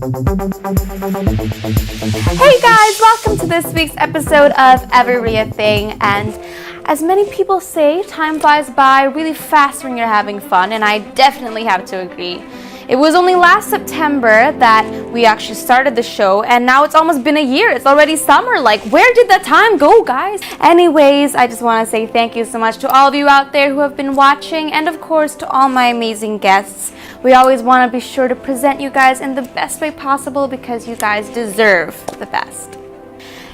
Hey guys, welcome to this week's episode of eveRIAthing. And as many people say, time flies by really fast when you're having fun, and I definitely have to agree. It was only last September that we actually started the show, and now it's almost been a year. It's already summer. Like, where did that time go, guys? Anyways, I just want to say thank you so much to all of you out there who have been watching, and of course to all my amazing guests. We always want to be sure to present you guys in the best way possible because you guys deserve the best.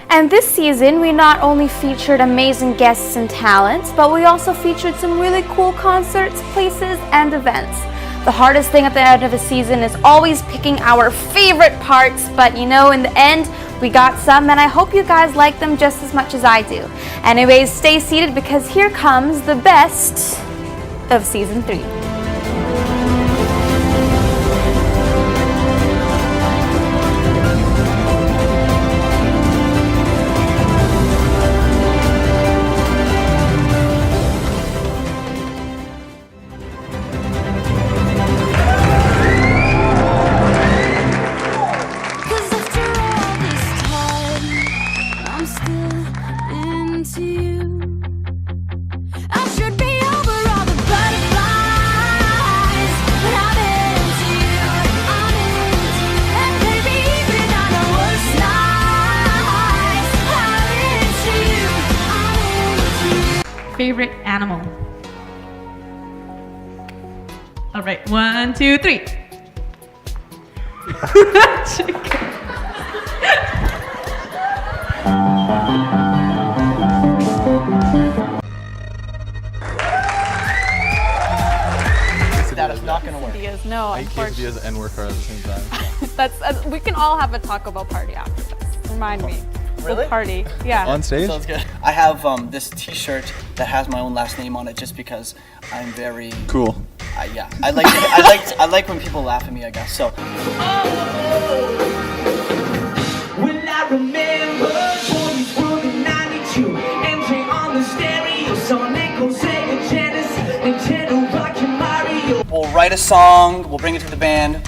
And this season, we not only featured amazing guests and talents, but we also featured some really cool concerts, places, and events. The hardest thing at the end of a season is always picking our favorite parts, but you know, in the end, we got some, and I hope you guys like them just as much as I do. Anyways, stay seated because here comes the best of season 3. Favorite animal? All right, 1, 2, 3. That is not going to work. Quesadillas, no, unfortunately. Quesadillas and work hard at the same time. That's we can all have a Taco Bell party after this. Remind me. Really? We'll party. Yeah. On stage? Sounds good. I have this T-shirt that has my own last name on it, just because I'm very Cool. yeah. I like when people laugh at me, I guess. So. When I remember 20s World in 92, MJ on the stereo, Sonic, Sega Genesis, Nintendo, Rocket Mario. We'll write a song, we'll bring it to the band,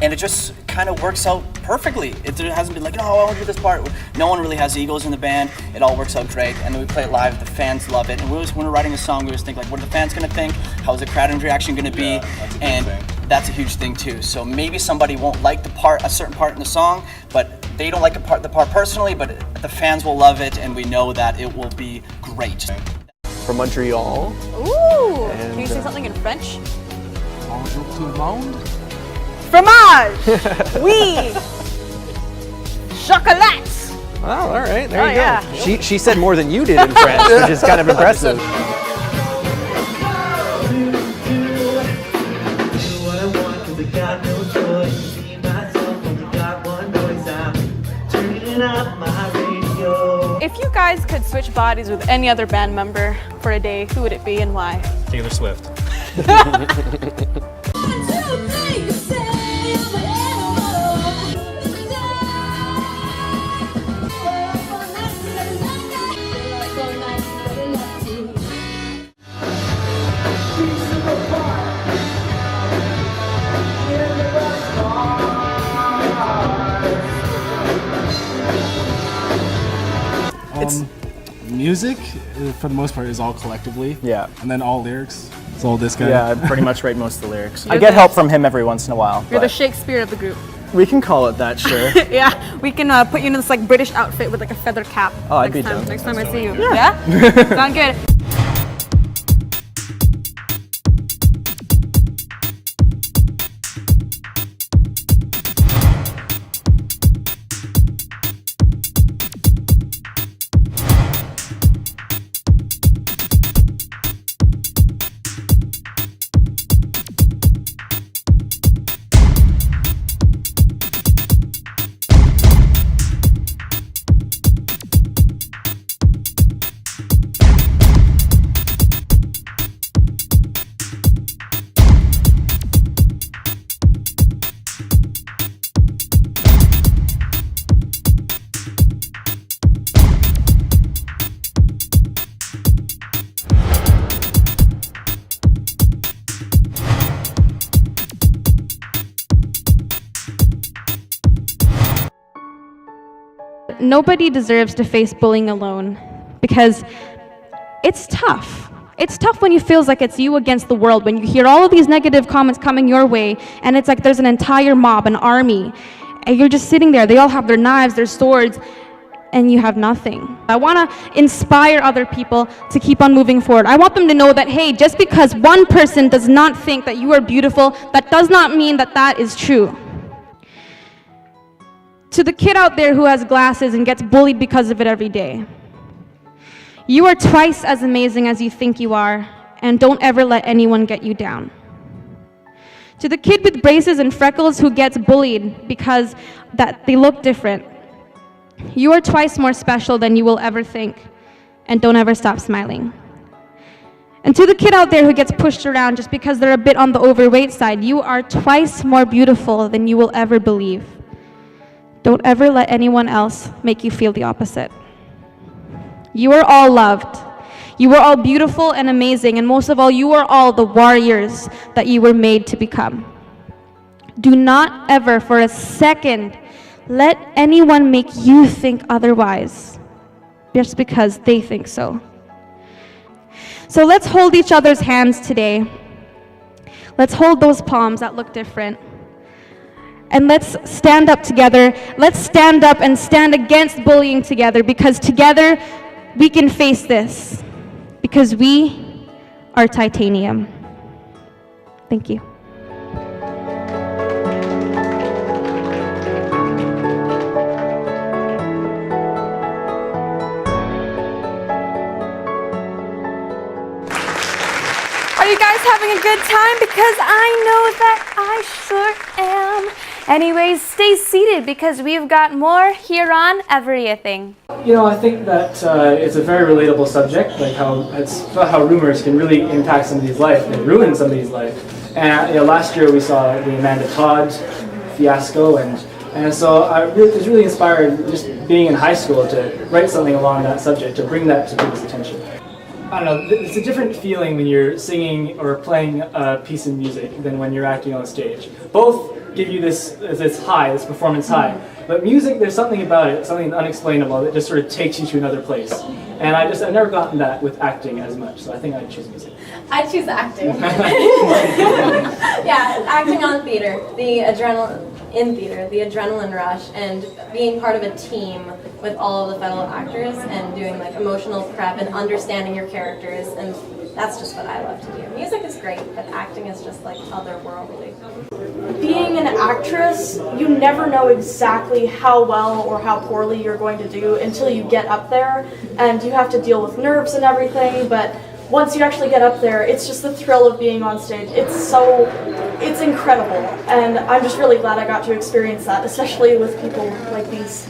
and it just kind of works out perfectly. It hasn't been like, oh, I want to do this part. No one really has egos in the band. It all works out great, and then we play it live. The fans love it, and when we're writing a song, we always think like, what are the fans gonna think? How's the crowd reaction gonna be? Yeah, that's a big and thing. that's a huge thing too. So maybe somebody won't like a certain part in the song, but they don't like the part personally, but the fans will love it, and we know that it will be great. From Montreal. Ooh. And, Can you say something in French? Bonjour tout le monde. Fromage. Oui. Chocolat. Oh, all right, there you go. yeah. She said more than you did in French, which is kind of impressive. Do what I want, 'cause I got no choice. See myself when I got one voice. I'm turning up my radio. If you guys could switch bodies with any other band member for a day, who would it be and why? Taylor Swift. Music, for the most part, is all collectively. Yeah. And then all lyrics. It's all this guy. Yeah, I pretty much write most of the lyrics. I get help from him every once in a while. You're the but Shakespeare of the group. we can call it that, sure. Yeah, we can put you in this like British outfit with like a feather cap. Oh, I'd next be down. Next time I see you. Yeah? Sound good. nobody deserves to face bullying alone, because it's tough. It's tough when you feel like it's you against the world, when you hear all of these negative comments coming your way, and it's like there's an entire mob, an army, and you're just sitting there. They all have their knives, their swords, and you have nothing. I want to inspire other people to keep on moving forward. I want them to know that, hey, just because one person does not think that you are beautiful, that does not mean that that is true. To the kid out there who has glasses and gets bullied because of it every day, you are twice as amazing as you think you are, and don't ever let anyone get you down. To the kid with braces and freckles who gets bullied because that they look different, you are twice more special than you will ever think, and don't ever stop smiling. And to the kid out there who gets pushed around just because they're a bit on the overweight side, you are twice more beautiful than you will ever believe. Don't ever let anyone else make you feel the opposite. You are all loved. You are all beautiful and amazing, and most of all, you are all the warriors that you were made to become. Do not ever for a second let anyone make you think otherwise, just because they think so. So let's hold each other's hands today. Let's hold those palms that look different. And let's stand up together. Let's stand up and stand against bullying together, because together we can face this, because we are titanium. Thank you. Are you guys having a good time? Because I know that I sure am. Anyways, stay seated because we've got more here on eveRIAthing. You know, I think that it's a very relatable subject, like how rumors can really impact somebody's life and ruin somebody's life. And last year we saw the Amanda Todd fiasco, and so I was really inspired, just being in high school, to write something along that subject, to bring that to people's attention. I don't know, it's a different feeling when you're singing or playing a piece of music than when you're acting on stage. Both give you this high, this performance high. But music, there's something about it, something unexplainable that just sort of takes you to another place. And I've never gotten that with acting as much, so I think I'd choose music. I choose acting. Yeah, acting on theater, the adrenaline rush, and being part of a team with all of the fellow actors and doing like emotional prep and understanding your characters, and that's just what I love to do. Music is great, but acting is just like otherworldly. Being an actress, you never know exactly how well or how poorly you're going to do until you get up there, and you have to deal with nerves and everything, but once you actually get up there, it's just the thrill of being on stage. It's incredible, and I'm just really glad I got to experience that, especially with people like these.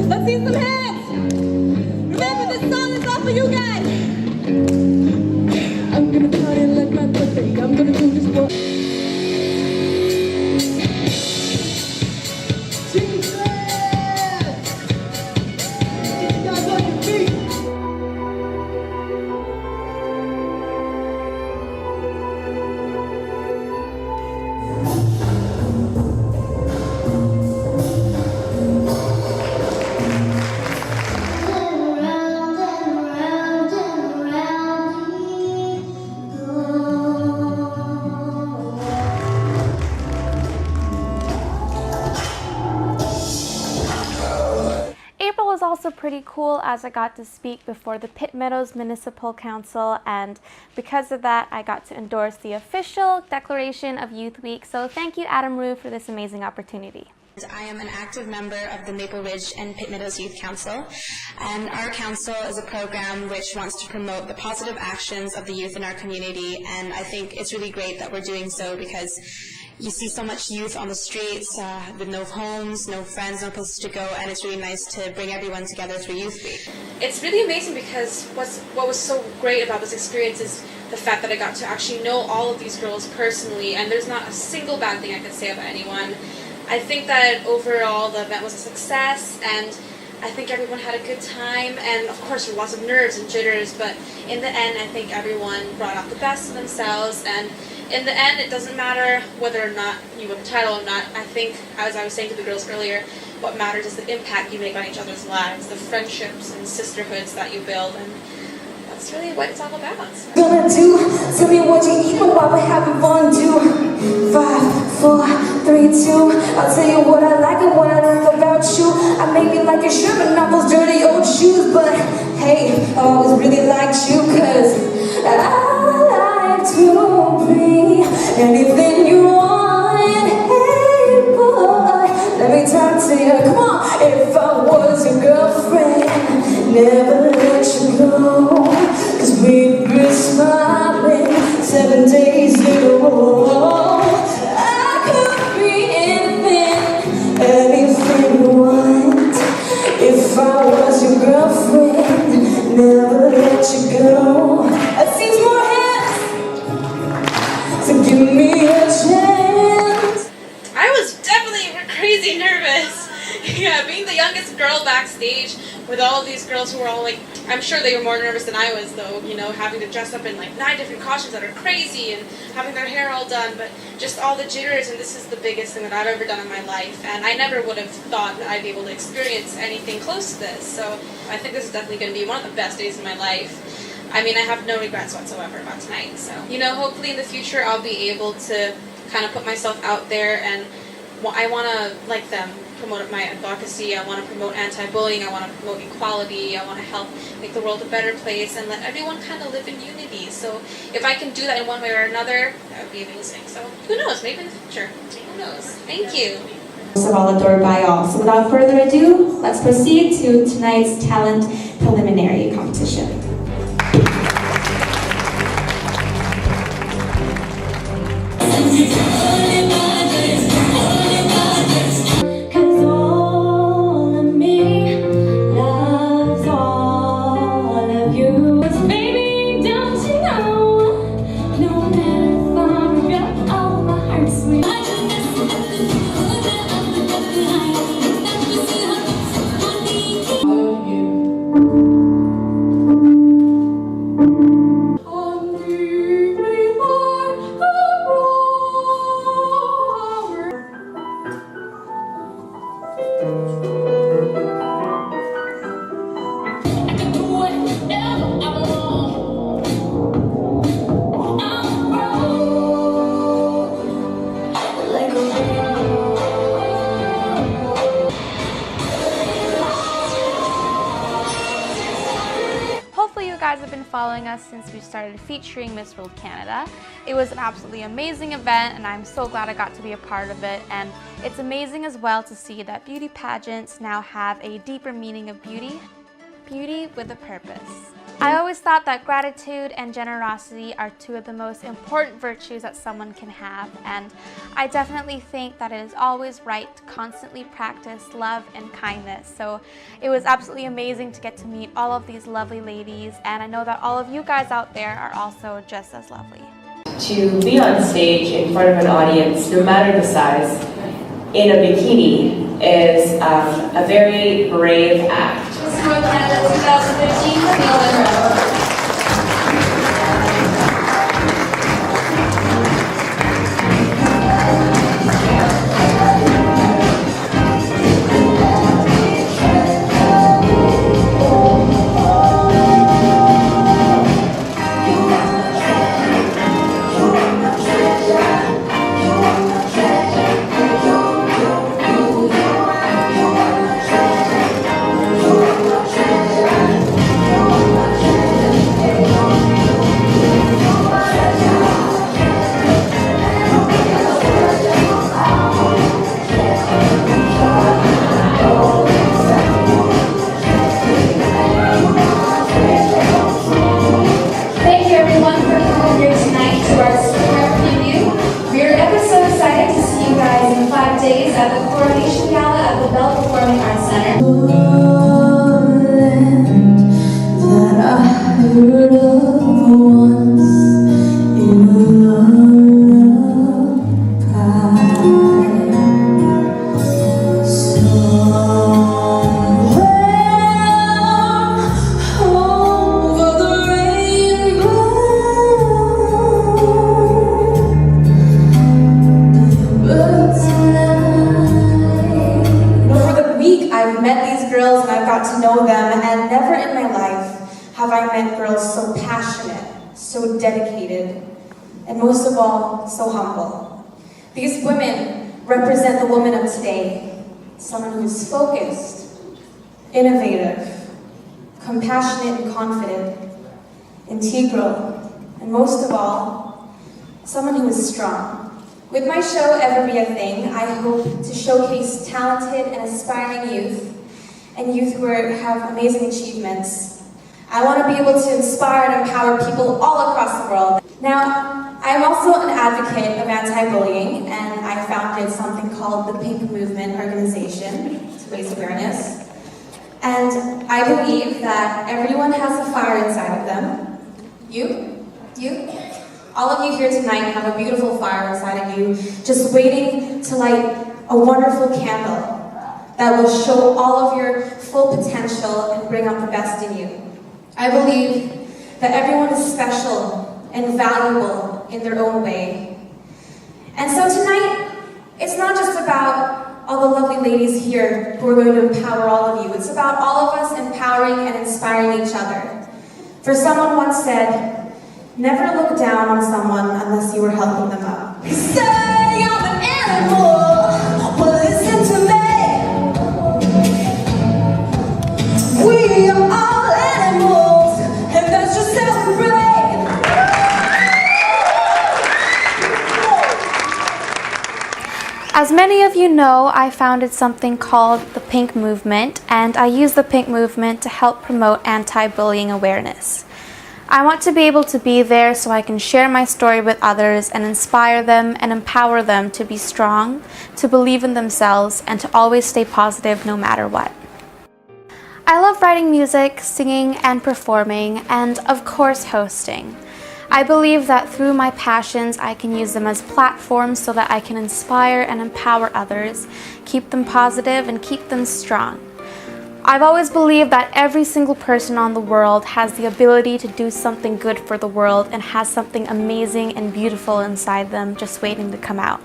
Let's see some hands. Remember, this song is all for you guys. I'm gonna party like my birthday. I'm gonna do this for. April was also pretty cool as I got to speak before the Pitt Meadows Municipal Council, and because of that I got to endorse the official declaration of Youth Week. So thank you, Adam Rue, for this amazing opportunity. I am an active member of the Maple Ridge and Pitt Meadows Youth Council, and our council is a program which wants to promote the positive actions of the youth in our community, and I think it's really great that we're doing so because you see so much youth on the streets with no homes, no friends, no places to go, and it's really nice to bring everyone together through Youth Week. It's really amazing because what was so great about this experience is the fact that I got to actually know all of these girls personally, and there's not a single bad thing I could say about anyone. I think that overall the event was a success, and I think everyone had a good time, and of course there were lots of nerves and jitters, but in the end I think everyone brought out the best of themselves, and in the end it doesn't matter whether or not you win the title or not. I think, as I was saying to the girls earlier, what matters is the impact you make on each other's lives, the friendships and sisterhoods that you build, and that's really what it's all about. Gonna do, tell me what you eat while we're having fun. Do 5, 4, 3, 2. I'll tell you what I like and what I like about you. I may be like a shirt, but not those dirty old shoes. But hey, I always really liked you, cause I like to be anything you want. Hey boy, let me talk to you. Come on, if I was your girlfriend, never let you go. Cause we'd be smiling 7 days in a row. I could be anything you want. If I was your girlfriend, never let you go. I see more hands, so give me a chance. I was definitely crazy nervous. Yeah, being the youngest girl backstage with all of these girls who were all like, I'm sure they were more nervous than I was though, you know, having to dress up in like 9 different costumes that are crazy and having their hair all done, but just all the jitters, and this is the biggest thing that I've ever done in my life, and I never would have thought that I'd be able to experience anything close to this, so I think this is definitely going to be one of the best days of my life. I mean, I have no regrets whatsoever about tonight, so, you know, hopefully in the future I'll be able to kind of put myself out there, and I want to, like them, promote my advocacy. I want to promote anti-bullying. I want to promote equality. I want to help make the world a better place and let everyone kind of live in unity. So if I can do that in one way or another, that would be amazing. So who knows? Maybe in the future. Who knows? Thank you. Most of all, adored by all. So without further ado, let's proceed to tonight's talent preliminary competition. Hopefully you guys have been following us since we started featuring Miss World Canada. It was an absolutely amazing event, and I'm so glad I got to be a part of it. And it's amazing as well to see that beauty pageants now have a deeper meaning of beauty. Beauty with a purpose. I always thought that gratitude and generosity are two of the most important virtues that someone can have, and I definitely think that it is always right to constantly practice love and kindness. So it was absolutely amazing to get to meet all of these lovely ladies, and I know that all of you guys out there are also just as lovely. To be on stage in front of an audience, no matter the size, in a bikini is a very brave act. Miss World Canada 2015, Camille Monroe. At the coronation gala at the Bell Performing Arts Center. That I heard of once in a lullaby. Somewhere over the rainbow. I've met these girls and I've got to know them, and never in my life have I met girls so passionate, so dedicated, and most of all, so humble. These women represent the woman of today, someone who is focused, innovative, compassionate and confident, integral, and most of all, someone who is strong. With my show, eveRIAthing, I hope to showcase talented and aspiring youth, and youth who have amazing achievements. I want to be able to inspire and empower people all across the world. Now, I'm also an advocate of anti-bullying, and I founded something called the Pink Movement organization to raise awareness. And I believe that everyone has a fire inside of them. You. All of you here tonight have a beautiful fire inside of you, just waiting to light a wonderful candle that will show all of your full potential and bring out the best in you. I believe that everyone is special and valuable in their own way. And so tonight, it's not just about all the lovely ladies here who are going to empower all of you. It's about all of us empowering and inspiring each other. For someone once said, never look down on someone unless you were helping them up. You say I'm an animal, well listen to me. We are all animals, and that's just how we breathe. As many of you know, I founded something called the Pink Movement, and I use the Pink Movement to help promote anti-bullying awareness. I want to be able to be there so I can share my story with others and inspire them and empower them to be strong, to believe in themselves, and to always stay positive no matter what. I love writing music, singing, and performing, and of course hosting. I believe that through my passions, I can use them as platforms so that I can inspire and empower others, keep them positive, and keep them strong. I've always believed that every single person on the world has the ability to do something good for the world and has something amazing and beautiful inside them just waiting to come out.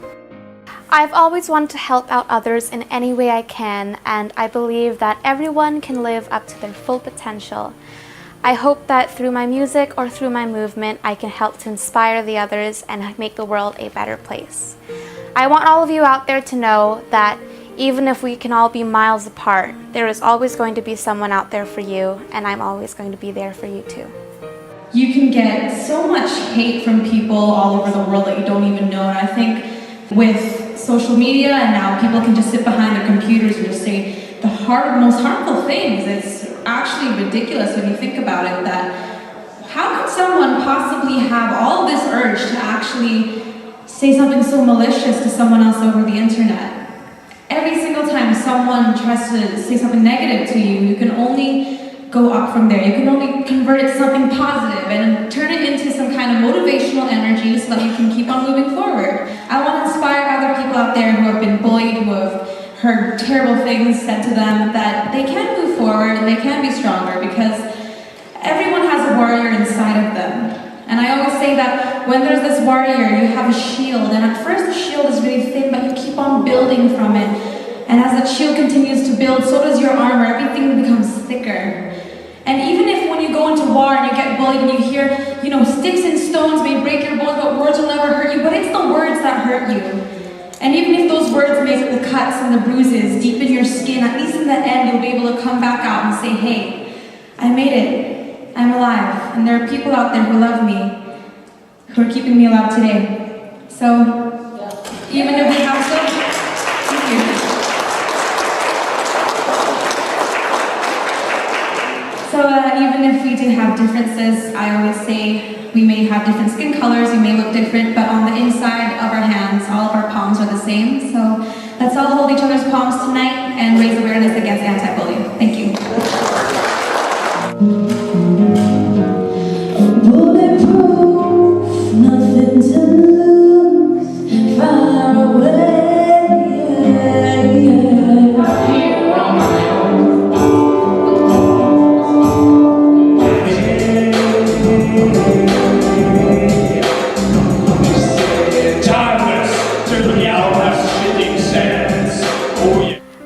I've always wanted to help out others in any way I can, and I believe that everyone can live up to their full potential. I hope that through my music or through my movement, I can help to inspire the others and make the world a better place. I want all of you out there to know that even if we can all be miles apart, there is always going to be someone out there for you, and I'm always going to be there for you too. You can get so much hate from people all over the world that you don't even know, and I think with social media and now people can just sit behind their computers and just say the most harmful things. It's actually ridiculous when you think about it, that how could someone possibly have all of this urge to actually say something so malicious to someone else over the internet? Every single time someone tries to say something negative to you, you can only go up from there. You can only convert it to something positive and turn it into some kind of motivational energy so that you can keep on moving forward. I want to inspire other people out there who have been bullied, who have heard terrible things said to them, that they can move forward and they can be stronger, because everyone has a warrior inside of them. And I always say that when there's this warrior, you have a shield, and at first the shield is really thin, but you keep on building from it. And as that shield continues to build, so does your armor. Everything becomes thicker. And even if when you go into war and you get bullied and you hear, sticks and stones may break your bones, but words will never hurt you, but it's the words that hurt you. And even if those words make the cuts and the bruises deep in your skin, at least in the end you'll be able to come back out and say, hey, I made it. I'm alive. And there are people out there who love me, who are keeping me alive today. So, even if we have some, thank you. So even if we do have differences, I always say we may have different skin colors, we may look different, but on the inside of our hands, all of our palms are the same. So let's all hold each other's palms tonight and raise awareness against anti-bullying. Thank you. Bulletproof, nothing to lose, far away.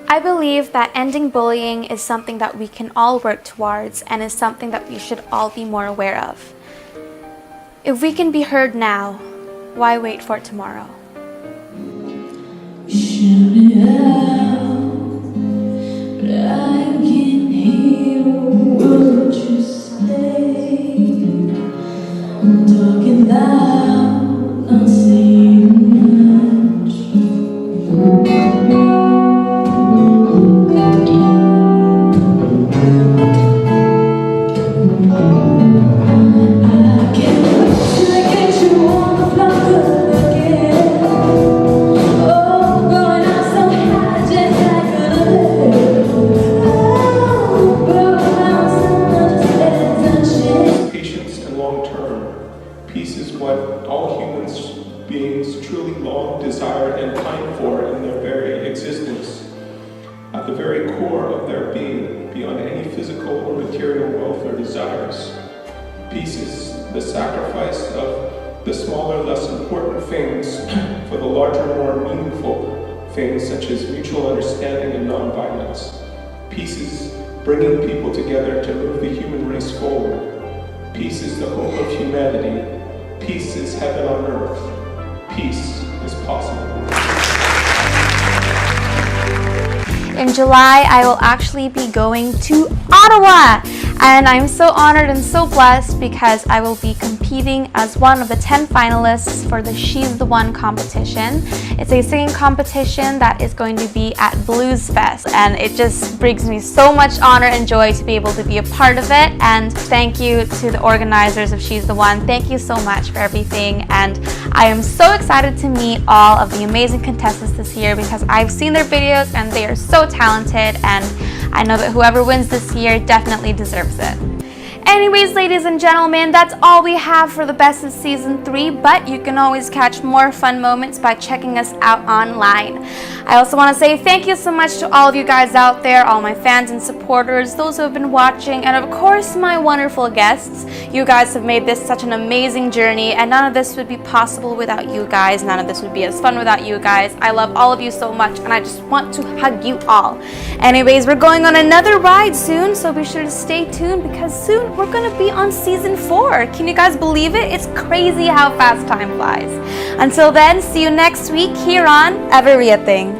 I believe that ending bullying is something that we can all work towards and is something that we should all be more aware of. If we can be heard now, why wait for tomorrow? Shout it out, but I can hear what you say. I'm talking loud, not saying much. At the very core of their being, beyond any physical or material wealth or desires. Peace is the sacrifice of the smaller, less important things for the larger, more meaningful things such as mutual understanding and non-violence. Peace is bringing people together to move the human race forward. Peace is the hope of humanity. Peace is heaven on earth. Peace is possible. In July, I will actually be going to Ottawa, and I'm so honored and so blessed because I will be competing as one of the 10 finalists for the She's the One competition. It's a singing competition that is going to be at Blues Fest, and it just brings me so much honor and joy to be able to be a part of it. And thank you to the organizers of She's the One. Thank you so much for everything, and I am so excited to meet all of the amazing contestants this year because I've seen their videos and they are so talented, and I know that whoever wins this year definitely deserves it. Anyways, ladies and gentlemen, that's all we have for the Best of Season 3, but you can always catch more fun moments by checking us out online. I also want to say thank you so much to all of you guys out there, all my fans and supporters, those who have been watching, and of course my wonderful guests. You guys have made this such an amazing journey, and none of this would be possible without you guys. None of this would be as fun without you guys. I love all of you so much, and I just want to hug you all. Anyways, we're going on another ride soon, so be sure to stay tuned because soon we're going to be on Season 4. Can you guys believe it? It's crazy how fast time flies. Until then, see you next week here on eveRIAthing.